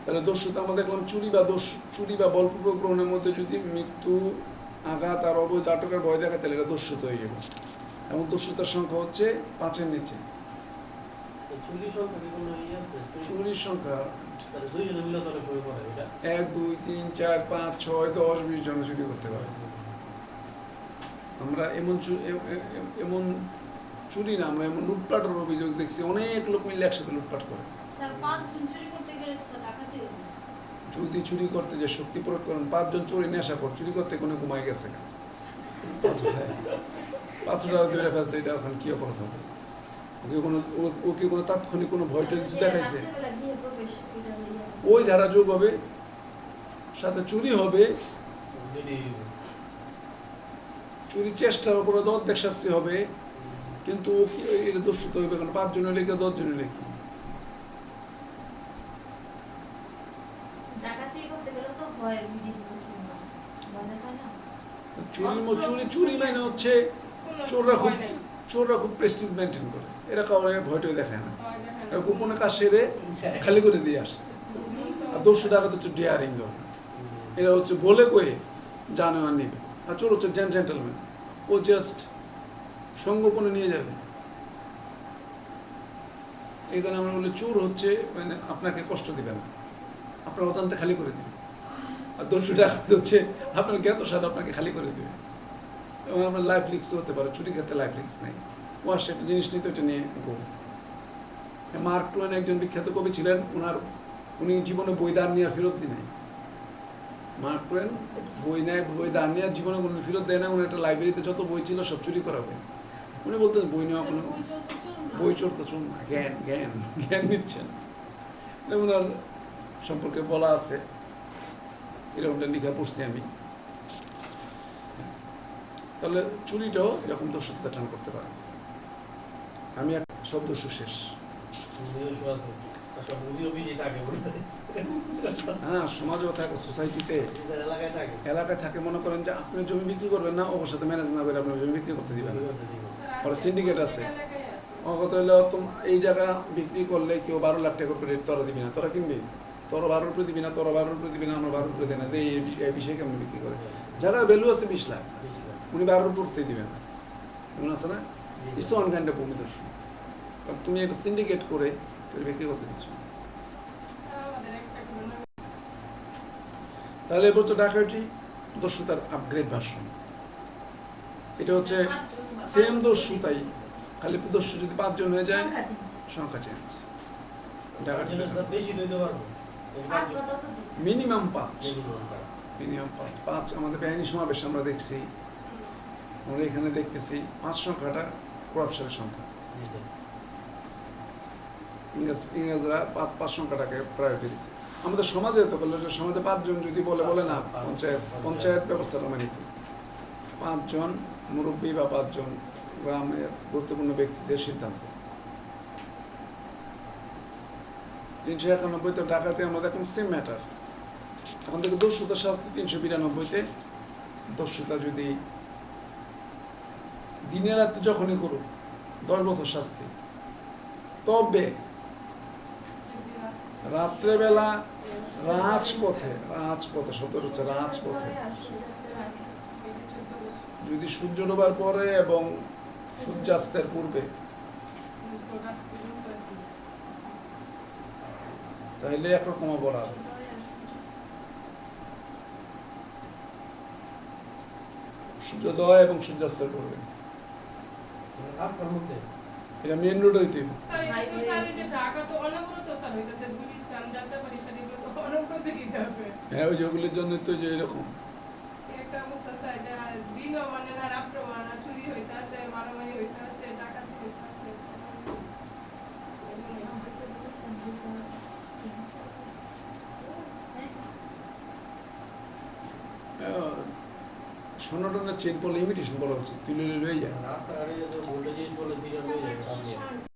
তাহলে দস্যুতা আমরা দেখলাম চুরি বা বলপূর্বক গ্রহণের মধ্যে যদি মৃত্যু, আঘাত আর অবৈধ আটকের ভয় দেখায় তাহলে এটা দস্যুতা হয়ে যাবে। এবং দস্যুতার সংখ্যা হচ্ছে 5-এর নিচে। চুরির সংখ্যা 1, 2, 3, 4, 5, 6, 10, 20 জন চুরি করতে পারে। আমরা এমন চুরি না, আমরা এমন লুটপাটের অভিযোগ দেখছি, অনেক লোক মিলে একসাথে লুটপাট করে। যদি চুরি করতে যে শক্তি প্রয়োগ করেন, 5 জন চোরই নেশা কর, চুরি করতে কোনো ঘুমায় গেছে 500 টাকা ধরে ফেলছে, এটা এখন কি অপরাধ হবে? ওকে কোনো তাৎক্ষণিক কোনো ভয়টা কিছু দেখাইছে? ওই ধারা যোগ হবে, সাথে চুরি হবে, চুরি চেষ্টার অপরাধ অর্ধেক শাস্তি হবে, কিন্তু এটা দস্যুতা হইবে কেন? 5 জনের লেখে 10 জনের লেখি। চুরি মানে হচ্ছে চোররা খুব প্রেস্টিজ মেনটেন করে, এরা কাউকে ভয়টাই দেখায় না, গোপনে কাজ সেরে খালি করে দিয়ে আসে। আর দস্যু ডাকাত হচ্ছে ডেয়ারিং ধরনের, এরা হচ্ছে বলে কয়ে জানোয়ার নিবে। আর চোর হচ্ছে জেন্টলম্যান, ও জাস্ট সংগোপনে নিয়ে যাবে। এই কারণে আমরা বলি চোর হচ্ছে মানে আপনাকে কষ্ট দিবে না, আপনার অজান্তে খালি করে দিবে। আর দস্যু ডাকাত হচ্ছে আপনার জ্ঞাত সাথে আপনাকে খালি করে দেবে। এবং আপনার লাইফ রিস্ক হতে পারে, চুরি ক্ষেত্রে লাইফ রিস্ক নেই। ওয়াশ একটা জিনিস নিতে ওইটা নিয়ে গো। মার্ক টুয়েন একজন বিখ্যাত কবি ছিলেন, উনি জীবনে বই দান নিয়ে ফেরত দিন নাই। মার্ক টুয়েন বই দান নিয়ে জীবনে কোনো ফেরত দেয় না। উনি একটা লাইব্রেরিতে যত বই ছিল সব চুরি করাবে। উনি বলতেন বই নেওয়া কোনো বই চোর তো চোর না, জ্ঞান নিচ্ছেন। ওনার সম্পর্কে বলা আছে, এরকমটা লিখা পড়ছি আমি। তাহলে চুরিটাও এরকম দস্যুতা টান করতে পারে। আমি এক শব্দ শেষ। হ্যাঁ, সমাজেও থাকে, সোসাইটিতে, এলাকায় থাকে। মনে করেন যে আপনি জমি বিক্রি করবেন না, ওর সাথে ম্যানেজ না করে আপনি জমি বিক্রি করতে দিবেন। ওরা সিন্ডিকেট আছে, অগত হইলে এই জায়গা বিক্রি করলে কেউ 12 লাখ টাকা করে তোরা দিবি না, তোরা কিনবি, তোরা 12 রুপি দিবি না, তোরা 12 রুপি দিবি না, আমরা 12 রুপি দেয় না, এই বিষয়ে কেমন বিক্রি করে। যারা ভ্যালু আছে 20 লাখ, উনি 12 রুপি উঠতে দিবেন, এমন আছে না? ইটস ওয়ান কাইন্ড অফ ভূমিদস্যু। তুমি একটা সিন্ডিকেট করে তুমি বিক্রি করতে দিচ্ছ। তাহলে এবার হচ্ছে ডাকাতি দস্যুতার আপগ্রেড ভার্সন। এটা হচ্ছে সেম দস্যুতাই, খালি দস্যু যদি 5 জন হয়ে যায়, সংখ্যা চেঞ্জ। ডাকাতি মিনিমাম 5 আমাদের বেআইনি সমাবেশ আমরা দেখছি, আমরা এখানে দেখতেছি 5 সংখ্যাটা প্রভাবশালী সংখ্যা। ইংরেজরা 5 সংখ্যাটাকে প্রায়োরিটি দিচ্ছে। আমাদের সমাজে তো করলে, সমাজে 5 জন যদি বলে না, পঞ্চায়েত ব্যবস্থাটা মানে কি, 5 জন মুরব্বী বা 5 জন গ্রামের গুরুত্বপূর্ণ ব্যক্তিদের সিদ্ধান্ত। 391-তে ডাকাতে আমরা দেখলাম সেম ম্যাটার। এখন থেকে দস্যুতার শাস্তি 392-তে, দস্যুতা যদি দিনে রাতে যখনই করুক 10 বছর শাস্তি। তবে রাত্রেবেলা রাজপথে শব্দটা হচ্ছে রাজপথে, যদি সূর্য ডোবার পরে এবং সূর্যাস্তের পূর্বে, তাহলে একরকম অপরাধ। সূর্যোদয় এবং সূর্যাস্তের পূর্বে, এটা মেন রোড হইতে হ্যাঁ, ওই যেগুলির জন্য তো যে এরকম সোনাটনের চেন পড়লে ইমিটেশন বলা উচিত, তুই লয়ে যায়।